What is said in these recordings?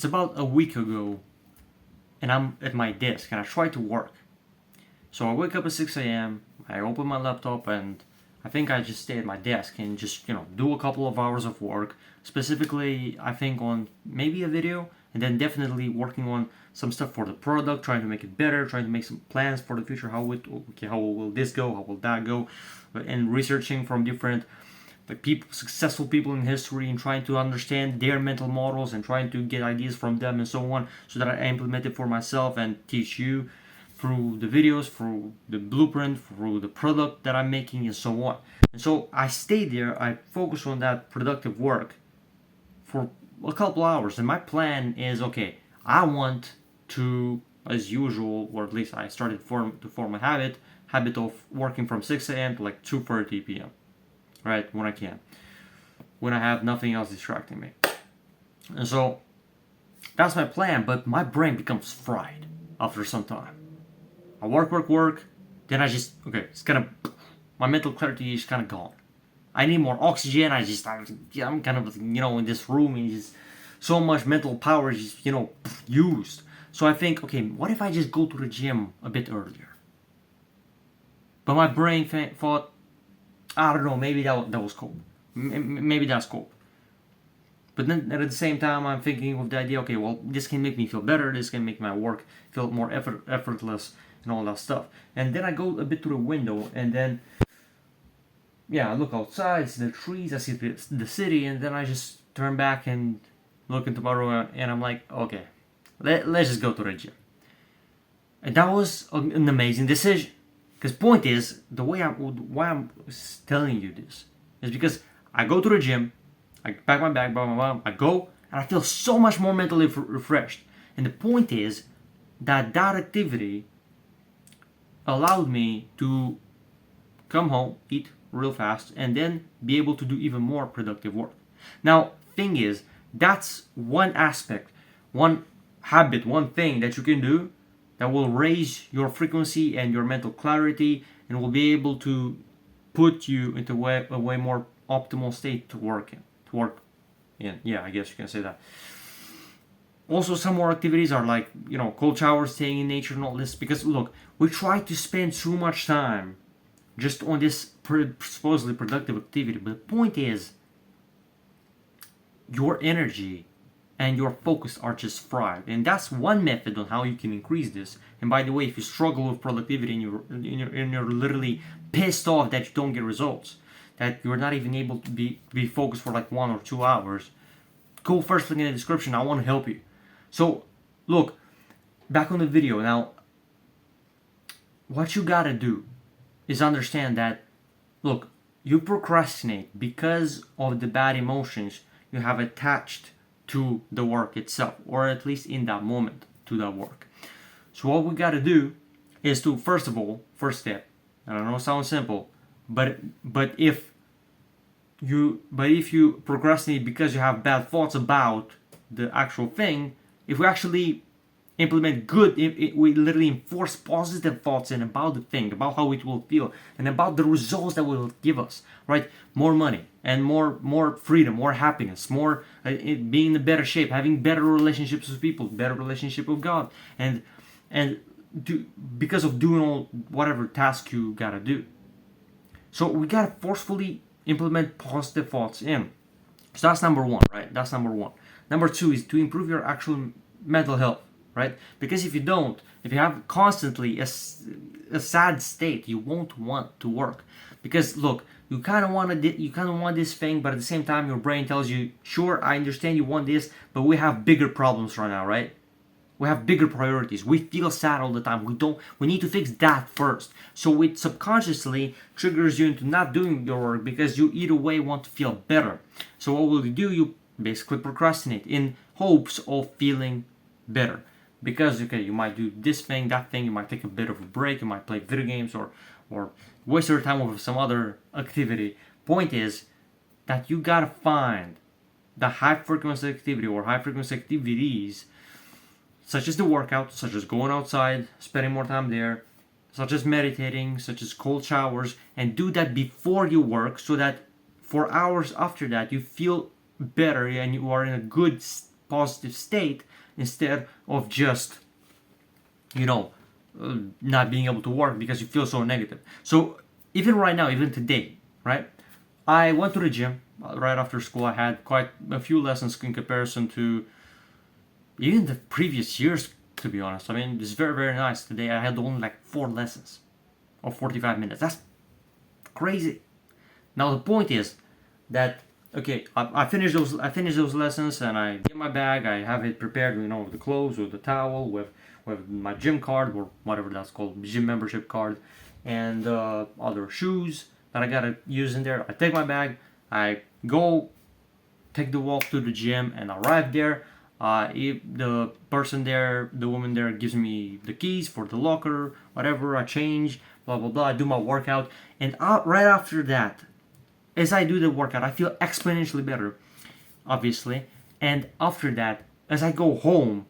It's about a week ago, and I'm at my desk and I try to work. So I wake up at 6 a.m., I open my laptop, and I think I just stay at my desk and just, do a couple of hours of work. Specifically, I think on maybe a video, and then definitely working on some stuff for the product, trying to make it better, trying to make some plans for the future. How will this go? How will that go? And researching from different people, successful people in history, and trying to understand their mental models and trying to get ideas from them and so on, so that I implement it for myself and teach you through the videos, through the blueprint, through the product that I'm making, and so on. And so I stay there, I focus on that productive work for a couple hours, and my plan is, okay, I want to, as usual, or at least I started to form a habit of working from 6 a.m. to like 2:30 p.m. right, when I can, when I have nothing else distracting me. And so that's my plan, but my brain becomes fried after some time. I work, then it's kind of, my mental clarity is kind of gone. I need more oxygen. I'm kind of, in this room, and just so much mental power is just, used. So I think, okay, what if I just go to the gym a bit earlier? But my brain thought, I don't know, maybe that was cool. Maybe that's cool. But then at the same time, I'm thinking of the idea, okay, well, this can make me feel better. This can make my work feel more effortless and all that stuff. And then I go a bit to the window, and then, I look outside, see the trees, I see the city, and then I just turn back and look into my room, and I'm like, okay, let's just go to the gym. And that was an amazing decision. Because point is, why I'm telling you this is because I go to the gym, I pack my bag, blah, blah, blah, I go, and I feel so much more mentally refreshed. And the point is that activity allowed me to come home, eat real fast, and then be able to do even more productive work. Now, thing is, that's one aspect, one habit, one thing that you can do that will raise your frequency and your mental clarity, and will be able to put you into a way more optimal state to work in. Yeah, I guess you can say that. Also, some more activities are like, cold showers, staying in nature, and all this. Because look, we try to spend too much time just on this supposedly productive activity. But the point is, your energy and your focus are just fried, and that's one method on how you can increase this. And by the way, if you struggle with productivity and you're literally pissed off that you don't get results, that you're not even able to be focused for like 1 or 2 hours, go first link in the description. I want to help you. So look, back on the video now. What you gotta do is understand that, look, you procrastinate because of the bad emotions you have attached to the work itself, or at least in that moment to that work. So what we gotta do is to, first step, and I know it sounds simple, but if you procrastinate because you have bad thoughts about the actual thing, if we actually implement good, we literally enforce positive thoughts in about the thing, about how it will feel, and about the results that will give us, right? More money and more freedom, more happiness, more being in a better shape, having better relationships with people, better relationship with God, and because of doing all whatever task you gotta do. So we gotta forcefully implement positive thoughts in. So that's number one, right? That's number one. Number two is to improve your actual mental health, right? Because if you have constantly a sad state, you won't want to work. Because look, you kind of want this thing, but at the same time, your brain tells you, sure, I understand you want this, but we have bigger problems right now, right? We have bigger priorities. We feel sad all the time. We need to fix that first. So it subconsciously triggers you into not doing your work because you either way want to feel better. So what will you do? You basically procrastinate in hopes of feeling better. Because, okay, you might do this thing, that thing, you might take a bit of a break, you might play video games or waste your time with some other activity. Point is that you gotta find the high frequency activity or high frequency activities, such as the workout, such as going outside, spending more time there, such as meditating, such as cold showers, and do that before you work so that for hours after that you feel better and you are in a good positive state instead of just, you know, not being able to work because you feel so negative. So even right now, even today, right? I went to the gym right after school. I had quite a few lessons in comparison to even the previous years, to be honest. I mean, it's very, very nice. Today I had only like 4 lessons of 45 minutes. That's crazy. Now the point is that okay, I finished those lessons and I get my bag. I have it prepared, you know, with the clothes, with the towel, with my gym card or whatever that's called, gym membership card, and other shoes that I gotta use in there. I take my bag. I go take the walk to the gym and arrive there. If the person there, the woman there, gives me the keys for the locker, whatever, I change, blah blah blah. I do my workout, and right after that, as I do the workout, I feel exponentially better, obviously. And after that, as I go home,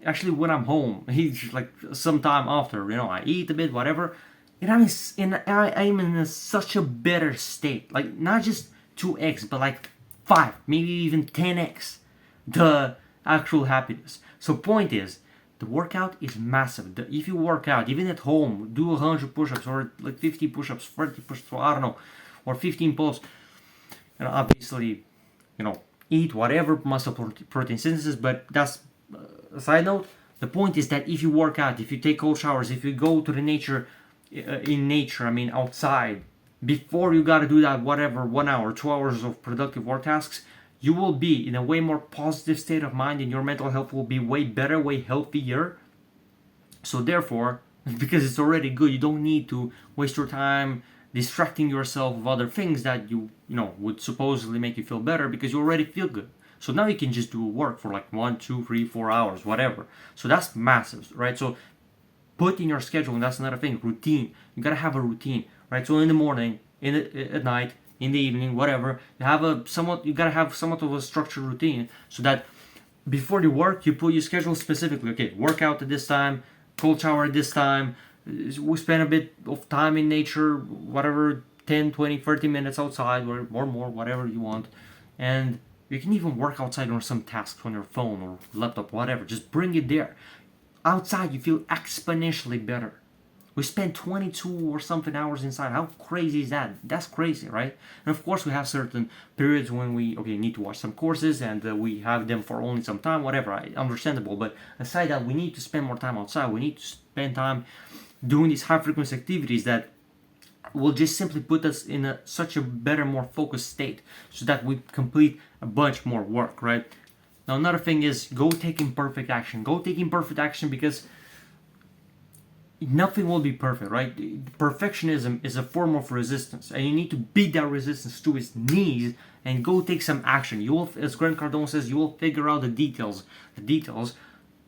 actually when I'm home, he's like sometime after, you know, I eat a bit, whatever, and I'm in such a better state, like not just 2x, but like 5, maybe even 10x the actual happiness. So point is, the workout is massive. If you work out, even at home, do 100 push-ups or like 50 push-ups, 40 push-ups, I don't know, or 15 pulls. And obviously, you know, eat whatever muscle protein synthesis. But that's a side note. The point is that if you work out, if you take cold showers, if you go to the nature, in nature, I mean outside, before you gotta do that whatever 1 hour, 2 hours of productive work tasks, you will be in a way more positive state of mind, and your mental health will be way better, way healthier. So therefore, because it's already good, you don't need to waste your time distracting yourself with other things that you know would supposedly make you feel better, because you already feel good. So now you can just do work for like 1, 2, 3, 4 hours, whatever. So that's massive, right? So put in your schedule, and that's another thing, routine. You gotta have a routine, right? So in the morning, at night, in the evening, whatever, you gotta have somewhat of a structured routine, so that before you work, you put your schedule specifically. Okay, workout at this time, cold shower at this time, we spend a bit of time in nature, whatever, 10, 20, 30 minutes outside, or more, whatever you want. And you can even work outside on some tasks on your phone or laptop, whatever. Just bring it there. Outside, you feel exponentially better. We spend 22 or something hours inside. How crazy is that? That's crazy, right? And of course, we have certain periods when we need to watch some courses, and we have them for only some time, whatever. Understandable. But aside that, we need to spend more time outside. We need to spend time doing these high frequency activities that will just simply put us in such a better, more focused state, so that we complete a bunch more work, right? Now, another thing is go take imperfect action. Go take imperfect action, because nothing will be perfect, right? Perfectionism is a form of resistance, and you need to beat that resistance to its knees and go take some action. You will, as Grant Cardone says, you will figure out the details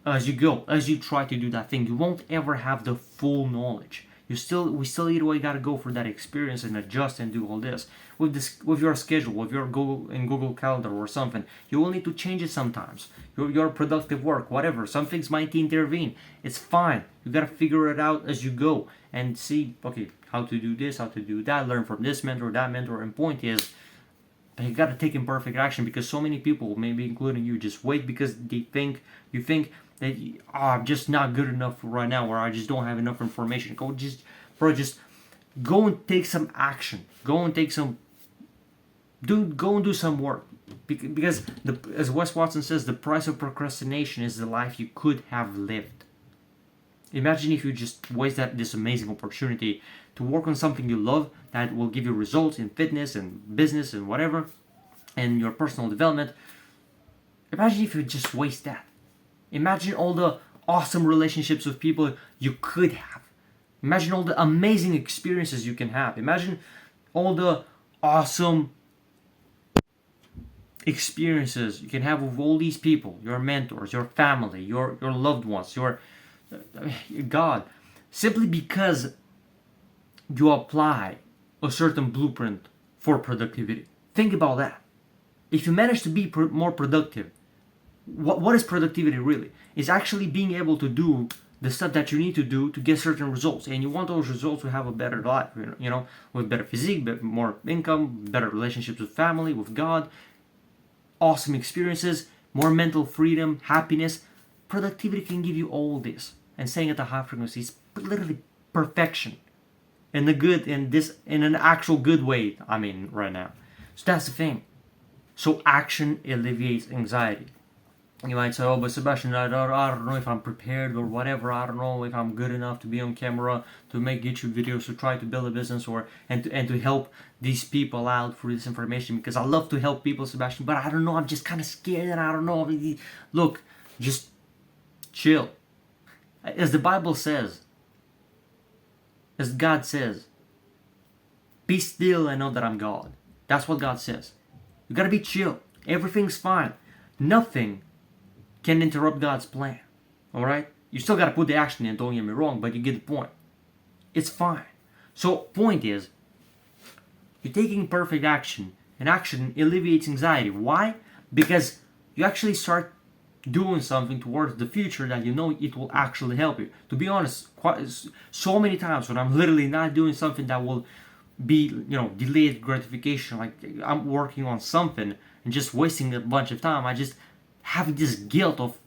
as you go, as you try to do that thing. You won't ever have the full knowledge. We still either way gotta go for that experience and adjust and do all this with your schedule, with your Google Calendar or something. You will need to change it sometimes. Your productive work, whatever. Some things might intervene. It's fine. You gotta figure it out as you go and see, okay, how to do this, how to do that. Learn from this mentor, that mentor. And point is, you gotta take imperfect action, because so many people, maybe including you, just wait because you think that I'm just not good enough right now, or I just don't have enough information. Just go and take some action. Go and do some work, because as Wes Watson says, the price of procrastination is the life you could have lived. Imagine if you just waste this amazing opportunity to work on something you love that will give you results in fitness and business and whatever, and your personal development. Imagine if you just waste that. Imagine all the awesome relationships with people you could have. Imagine all the amazing experiences you can have. Imagine all the awesome experiences you can have with all these people, your mentors, your family, your loved ones, your God, simply because you apply a certain blueprint for productivity. Think about that. If you manage to be more productive, what is productivity really? It's actually being able to do the stuff that you need to do to get certain results, and you want those results to have a better life, with better physique, more income, better relationships with family, with God, awesome experiences, more mental freedom, happiness. Productivity can give you all this. And staying at a high frequency is literally perfection. In the good, in an actual good way, I mean, right now. So that's the thing. So action alleviates anxiety. You might say, oh, but Sebastian, I don't know if I'm prepared or whatever. I don't know if I'm good enough to be on camera, to make YouTube videos, to try to build a business, and to help these people out for this information. Because I love to help people, Sebastian, but I don't know. I'm just kind of scared and I don't know. Look, just chill. As the Bible says, as God says, be still and know that I'm God. That's what God says. You gotta be chill. Everything's fine. Nothing can interrupt God's plan. Alright? You still gotta put the action in, don't get me wrong, but you get the point. It's fine. So, point is, you're taking perfect action, and action alleviates anxiety. Why? Because you actually start doing something towards the future that you know it will actually help you. To be honest, so many times when I'm literally not doing something that will be, delayed gratification, like I'm working on something and just wasting a bunch of time, I just have this guilt of,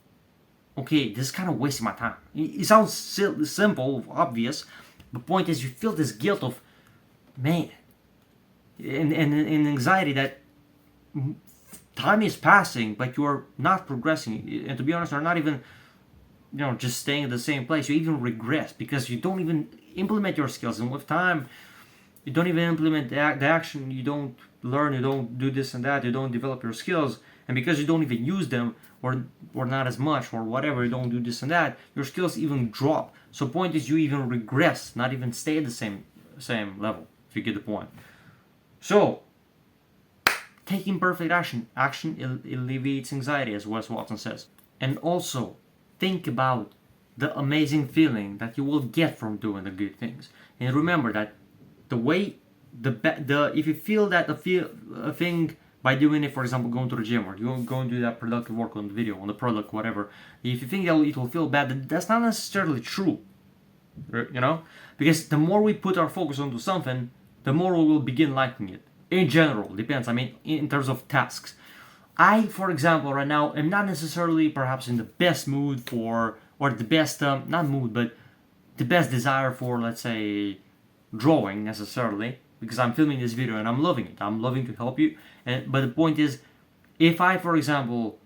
okay, this is kind of wasting my time. It sounds simple, obvious, but the point is you feel this guilt of, man, and anxiety that time is passing, but you're not progressing. And to be honest, you're not even, just staying at the same place. You even regress because you don't even implement your skills. And with time, you don't even implement the action. You don't learn. You don't do this and that. You don't develop your skills. And because you don't even use them, or not as much, or whatever, you don't do this and that, your skills even drop. So point is you even regress, not even stay at the same level, if you get the point. So, taking perfect action alleviates anxiety, as Wes Watson says. And also, think about the amazing feeling that you will get from doing the good things. And remember that if you feel that a thing by doing it, for example, going to the gym, or you go and do that productive work on the video, on the product, whatever, if you think that it will feel bad, that's not necessarily true. Because the more we put our focus onto something, the more we will begin liking it. In general, depends. I mean, in terms of tasks. I, for example, right now, am not necessarily perhaps in the best mood for, or the best, not mood, but the best desire for, let's say, drawing necessarily, because I'm filming this video and I'm loving it. I'm loving to help you. But the point is, if I, for example,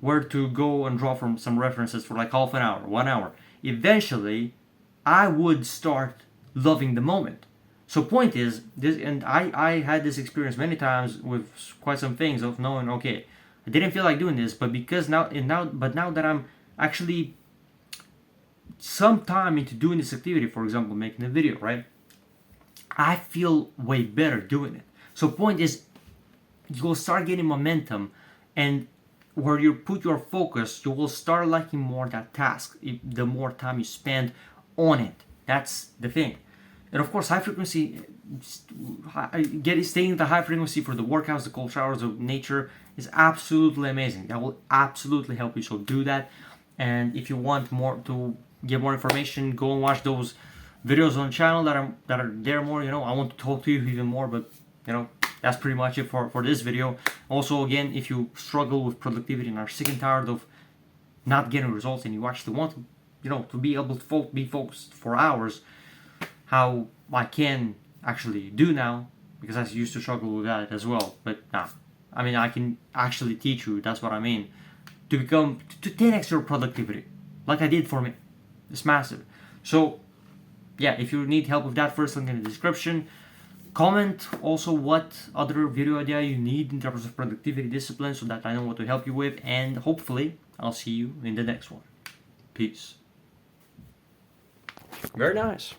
were to go and draw from some references for like half an hour, 1 hour, eventually, I would start loving the moment. So point is, this, and I had this experience many times with quite some things of knowing, okay, I didn't feel like doing this, but now that I'm actually some time into doing this activity, for example, making a video, right? I feel way better doing it. So point is, you will start getting momentum, and where you put your focus, you will start liking more that task, the more time you spend on it. That's the thing. And of course, high frequency, staying at the high frequency for the workouts, the cold showers of nature is absolutely amazing. That will absolutely help you. So do that. And if you want to get more information, go and watch those videos on the channel that are there more. I want to talk to you even more, but that's pretty much it for this video. Also, again, if you struggle with productivity and are sick and tired of not getting results, and you actually want to be able to be focused for hours, how I can actually do now, because I used to struggle with that as well. But now, I can actually teach you. That's what I mean. To 10x your productivity, like I did for me. It's massive. So, yeah, if you need help with that, first link in the description. Comment also what other video idea you need in terms of productivity discipline, so that I know what to help you with. And hopefully, I'll see you in the next one. Peace. Very nice.